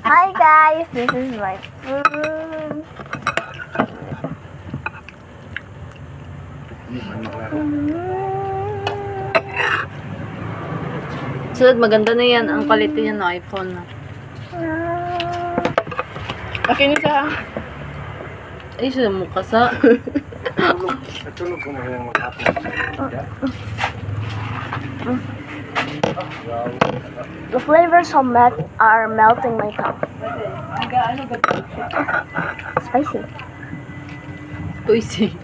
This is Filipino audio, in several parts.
Hi guys, this is my food. Sunod, maganda na yan. Ang quality niya ng iPhone. Akin isa. Ay, siya mukha sa... Natulog ko na yung maghapon. The flavors are melting my tongue. Spicy. Puisi.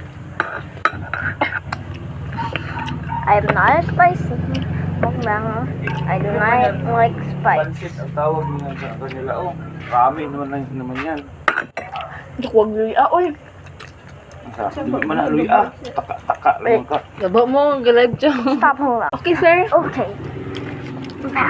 I'm not spicy. I do not like spice. Pansit ang tawag nila sa kanila. Oh, kami naman yan. Huwag luya. Oy. Ang sarap. Hindi man na luya. Taka lang ka. Laba mo, galive siya. Stop, hold on. Okay, sir. Okay. Okay.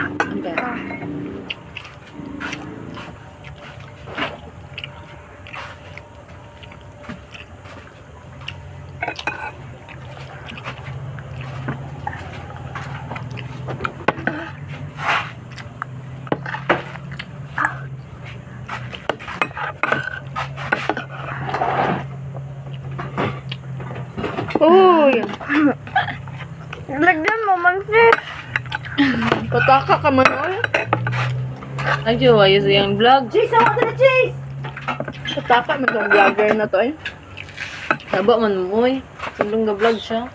Uy. Lagyan mo, mansis. Pataka ka man, oy. Ay, jowa, yun yung vlog. Cheese, I want the cheese. Pataka man tong vlogger na to, eh. Laba man mo, eh. Sundong na vlog siya.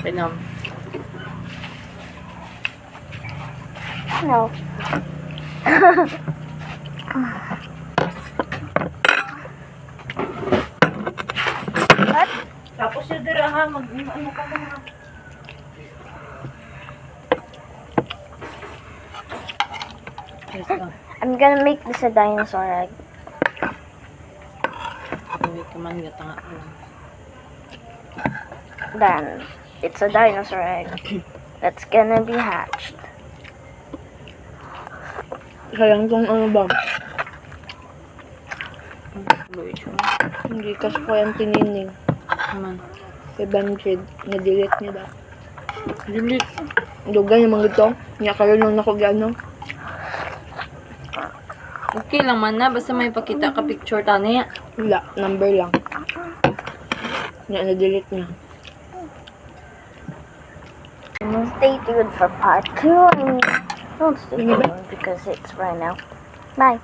Pinam. No. What? Tapos yung dira ha, ano ka na. Yes, lang. I'm gonna make this a dinosaur egg. Hindi ka man gatanga ko lang. Then, it's a dinosaur egg. That's gonna be hatched. Sayang tong ano ba? Luwi siya. Hindi kasi ko yung tinining. Naman. 700. Na-delete niya daw. Delete. Dugan yung mga ito. Niya kayo nung ako gano'n. Okay lang man na. Basta may pakita ka picture tani. Wala. Number lang. Niya na-delete niya. Stay tuned for part 2. Don't stay tuned because it's right now. Bye.